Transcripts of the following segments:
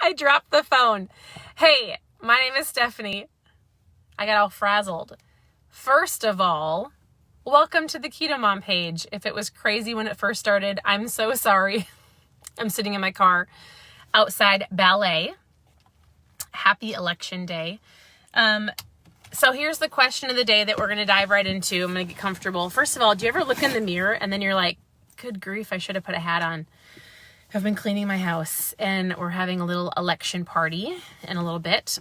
I dropped the phone. Hey, my name is Stephanie. I got all frazzled. First of all, welcome to the Keto Mom page. If it was crazy when it first started, I'm so sorry. I'm sitting in my car outside ballet. Happy election day. So here's the question of the day that we're going to dive right into. I'm going to get comfortable. First of all, do you ever look in the mirror and then you're like, good grief, I should have put a hat on. I've been cleaning my house and we're having a little election party in a little bit.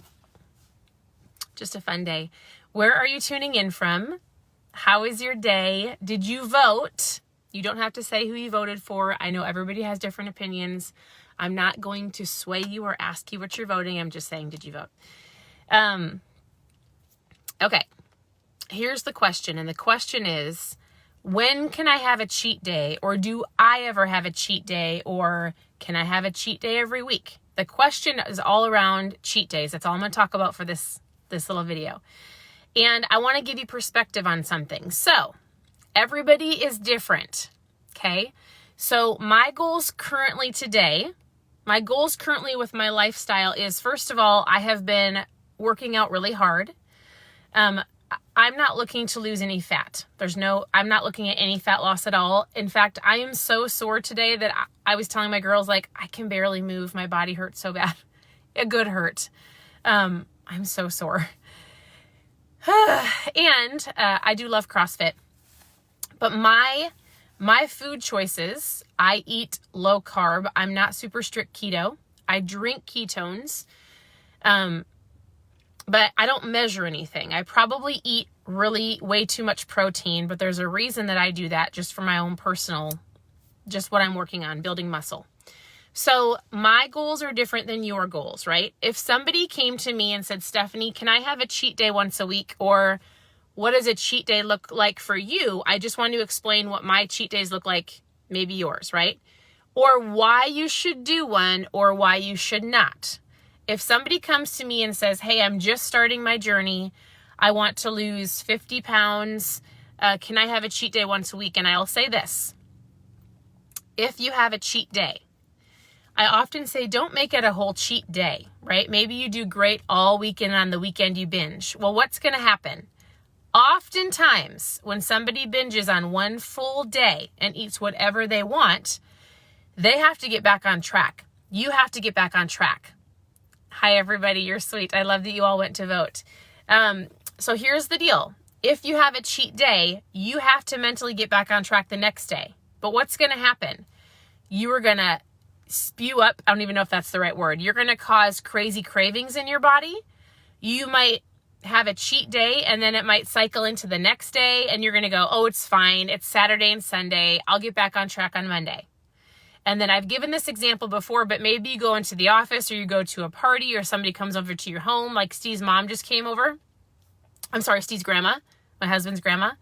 Just a fun day. Where are you tuning in from? How is your day? Did you vote? You don't have to say who you voted for. I know everybody has different opinions. I'm not going to sway you or ask you what you're voting. I'm just saying, did you vote? Okay, here's the question. And the question is, when can I have a cheat day? Or do I ever have a cheat day? Or can I have a cheat day every week? The question is all around cheat days. That's all I'm going to talk about for this little video. And I want to give you perspective on something. So everybody is different. Okay. So my goals currently with my lifestyle is, first of all, I have been working out really hard. I'm not looking to lose any fat. I'm not looking at any fat loss at all. In fact, I am so sore today that I was telling my girls, like, I can barely move. My body hurts so bad. A good hurt. I'm so sore. And I do love CrossFit. But my food choices, I eat low carb. I'm not super strict keto. I drink ketones. But I don't measure anything. I probably eat really way too much protein, but there's a reason that I do that, just for my own personal, just what I'm working on, building muscle. So my goals are different than your goals, right? If somebody came to me and said, Stephanie, can I have a cheat day once a week? Or what does a cheat day look like for you? I just want to explain what my cheat days look like, maybe yours, right? Or why you should do one or why you should not. If somebody comes to me and says, hey, I'm just starting my journey, I want to lose 50 pounds, can I have a cheat day once a week? And I'll say this, if you have a cheat day, I often say don't make it a whole cheat day, right? Maybe you do great all weekend, on the weekend you binge. Well, what's going to happen? Oftentimes, when somebody binges on one full day and eats whatever they want, they have to get back on track. You have to get back on track. Hi, everybody. You're sweet. I love that you all went to vote. So here's the deal. If you have a cheat day, you have to mentally get back on track the next day. But what's going to happen? You are going to spew up. I don't even know if that's the right word. You're going to cause crazy cravings in your body. You might have a cheat day and then it might cycle into the next day and you're going to go, oh, it's fine. It's Saturday and Sunday. I'll get back on track on Monday. And then I've given this example before, but maybe you go into the office or you go to a party or somebody comes over to your home, like Steve's mom just came over. I'm sorry, Steve's grandma, my husband's grandma,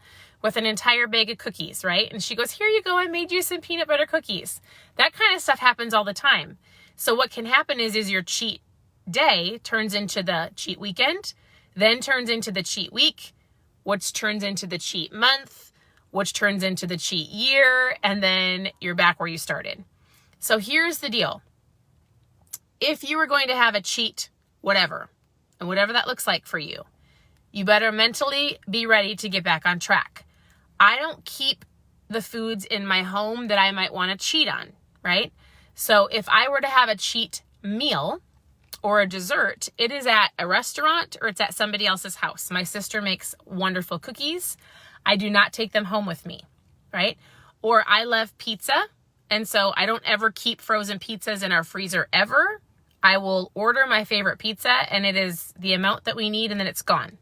with an entire bag of cookies, right? And she goes, here you go, I made you some peanut butter cookies. That kind of stuff happens all the time. So what can happen is your cheat day turns into the cheat weekend, then turns into the cheat week, which turns into the cheat month, which turns into the cheat year, and then you're back where you started. So here's the deal. If you were going to have a cheat, whatever, and whatever that looks like for you, you better mentally be ready to get back on track. I don't keep the foods in my home that I might want to cheat on, right? So if I were to have a cheat meal or a dessert, it is at a restaurant or it's at somebody else's house. My sister makes wonderful cookies. I do not take them home with me, right? Or I love pizza. And so I don't ever keep frozen pizzas in our freezer ever. I will order my favorite pizza and it is the amount that we need and then it's gone.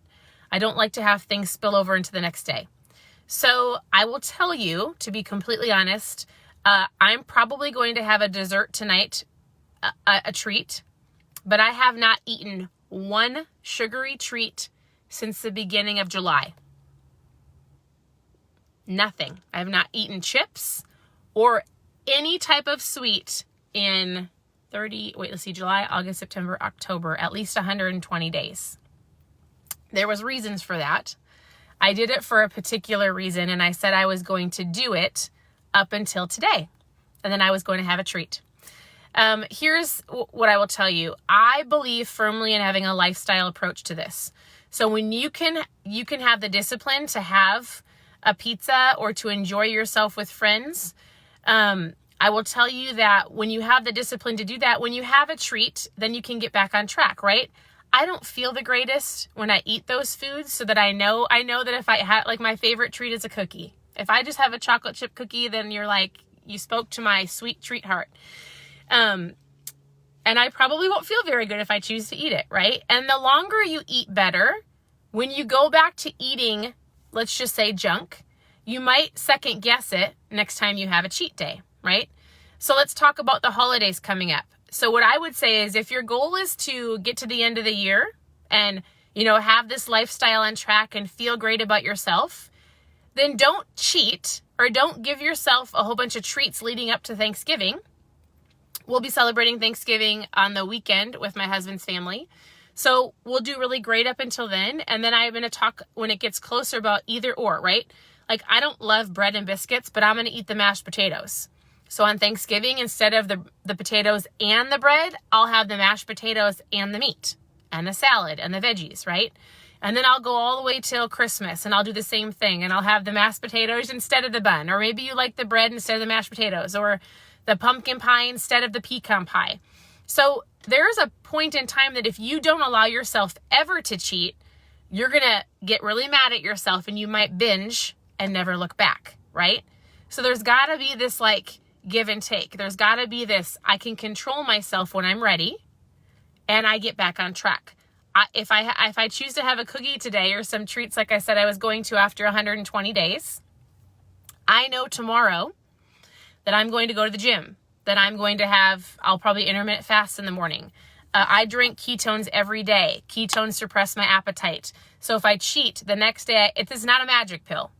I don't like to have things spill over into the next day. So I will tell you, to be completely honest, I'm probably going to have a dessert tonight, a treat, but I have not eaten one sugary treat since the beginning of July. Nothing. I have not eaten chips or any type of sweet in July, August, September, October, at least 120 days. There was reasons for that. I did it for a particular reason, and I said I was going to do it up until today, and then I was going to have a treat. Here's what I will tell you. I believe firmly in having a lifestyle approach to this. So when you can have the discipline to have a pizza or to enjoy yourself with friends, I will tell you that when you have the discipline to do that, when you have a treat, then you can get back on track, right? I don't feel the greatest when I eat those foods, so that I know that if I had, like, my favorite treat is a cookie. If I just have a chocolate chip cookie, then you're like, you spoke to my sweet treat heart. And I probably won't feel very good if I choose to eat it, right? And the longer you eat better, when you go back to eating, let's just say junk, you might second guess it next time you have a cheat day, right? So let's talk about the holidays coming up. So what I would say is, if your goal is to get to the end of the year and, have this lifestyle on track and feel great about yourself, then don't cheat or don't give yourself a whole bunch of treats leading up to Thanksgiving. We'll be celebrating Thanksgiving on the weekend with my husband's family. So we'll do really great up until then. And then I'm going to talk when it gets closer about either or, right? Like, I don't love bread and biscuits, but I'm going to eat the mashed potatoes. So on Thanksgiving, instead of the potatoes and the bread, I'll have the mashed potatoes and the meat and the salad and the veggies, right? And then I'll go all the way till Christmas and I'll do the same thing. And I'll have the mashed potatoes instead of the bun. Or maybe you like the bread instead of the mashed potatoes. Or the pumpkin pie instead of the pecan pie. So there's a point in time that if you don't allow yourself ever to cheat, you're going to get really mad at yourself and you might binge and never look back, right? So there's got to be this, like, give and take. There's got to be this, I can control myself when I'm ready and I get back on track. If I choose to have a cookie today or some treats, like I said I was going to after 120 days, I know tomorrow that I'm going to go to the gym, that I'm going to I'll probably intermittent fast in the morning. I drink ketones every day. Ketones suppress my appetite. So if I cheat the next day, it is not a magic pill,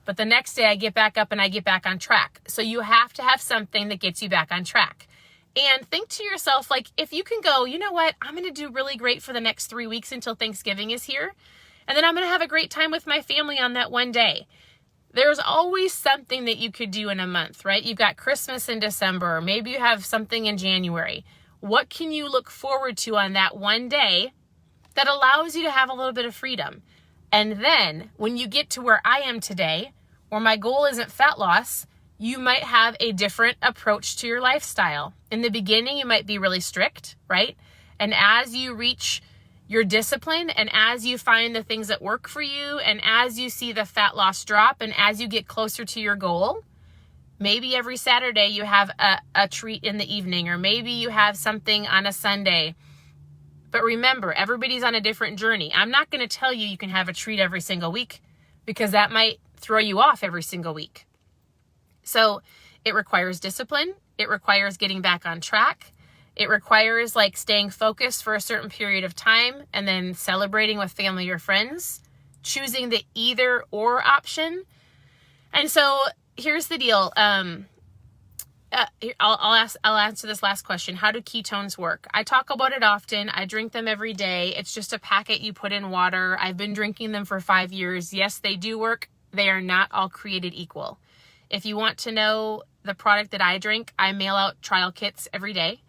but the next day I get back up and I get back on track. So you have to have something that gets you back on track. And think to yourself, like, if you can go, you know what, I'm going to do really great for the next 3 weeks until Thanksgiving is here. And then I'm going to have a great time with my family on that one day. There's always something that you could do in a month, right? You've got Christmas in December, or maybe you have something in January. What can you look forward to on that one day that allows you to have a little bit of freedom? And then when you get to where I am today, where my goal isn't fat loss, you might have a different approach to your lifestyle. In the beginning, you might be really strict, right? And as you reach your discipline and as you find the things that work for you and as you see the fat loss drop and as you get closer to your goal, maybe every Saturday you have a treat in the evening, or maybe you have something on a Sunday. But remember, everybody's on a different journey. I'm not going to tell you can have a treat every single week, because that might throw you off every single week. So it requires discipline. It requires getting back on track. It requires, like, staying focused for a certain period of time and then celebrating with family or friends, choosing the either or option. And so here's the deal. I'll answer this last question. How do ketones work? I talk about it often. I drink them every day. It's just a packet you put in water. I've been drinking them for 5 years. Yes, they do work. They are not all created equal. If you want to know the product that I drink, I mail out trial kits every day.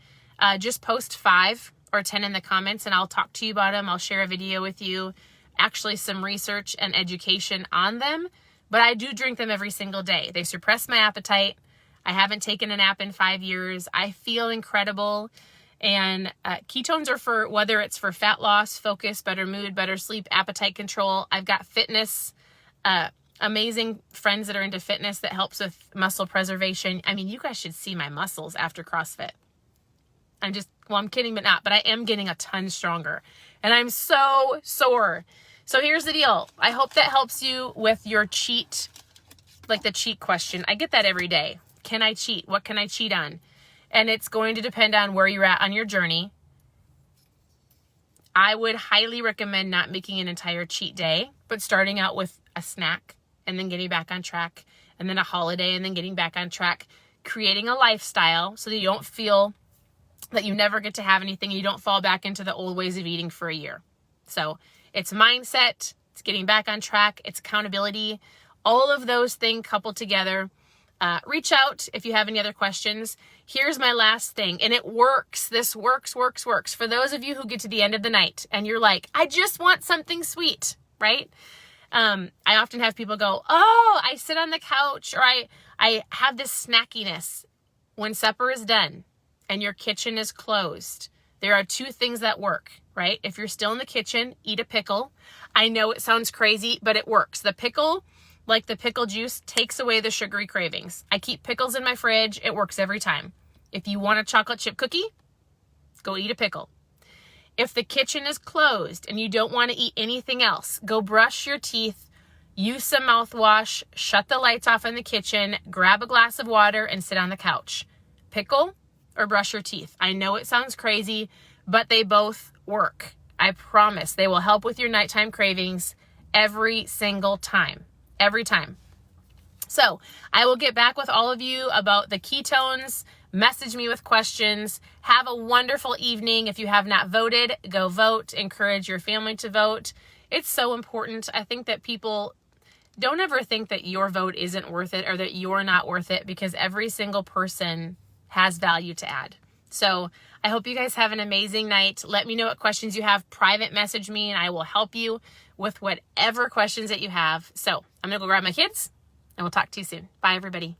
Just post 5 or 10 in the comments and I'll talk to you about them. I'll share a video with you, actually some research and education on them. But I do drink them every single day. They suppress my appetite. I haven't taken a nap in 5 years. I feel incredible. And ketones are for, whether it's for fat loss, focus, better mood, better sleep, appetite control. I've got fitness, amazing friends that are into fitness that helps with muscle preservation. I mean, you guys should see my muscles after CrossFit. I'm kidding, but not. But I am getting a ton stronger. And I'm so sore. So here's the deal. I hope that helps you with your cheat, like the cheat question. I get that every day. Can I cheat? What can I cheat on? And it's going to depend on where you're at on your journey. I would highly recommend not making an entire cheat day, but starting out with a snack and then getting back on track, and then a holiday and then getting back on track, creating a lifestyle so that you don't feel that you never get to have anything. You don't fall back into the old ways of eating for a year. So it's mindset, it's getting back on track, it's accountability, all of those things coupled together. reach out if you have any other questions. Here's my last thing, and it works. This works. For those of you who get to the end of the night and you're like, I just want something sweet, right? I often have people go, oh, I sit on the couch, or I have this snackiness. When supper is done and your kitchen is closed, there are two things that work, right? If you're still in the kitchen, eat a pickle. I know it sounds crazy, but it works. The pickle, like the pickle juice, takes away the sugary cravings. I keep pickles in my fridge. It works every time. If you want a chocolate chip cookie, go eat a pickle. If the kitchen is closed and you don't want to eat anything else, go brush your teeth, use some mouthwash, shut the lights off in the kitchen, grab a glass of water, and sit on the couch. Pickle or brush your teeth. I know it sounds crazy, but they both work. I promise they will help with your nighttime cravings every single time. Every time. So I will get back with all of you about the ketones. Message me with questions. Have a wonderful evening. If you have not voted, go vote. Encourage your family to vote. It's so important. I think that people don't ever think that your vote isn't worth it or that you're not worth it, because every single person has value to add. So I hope you guys have an amazing night. Let me know what questions you have. Private message me and I will help you with whatever questions that you have. So I'm going to go grab my kids and we'll talk to you soon. Bye, everybody.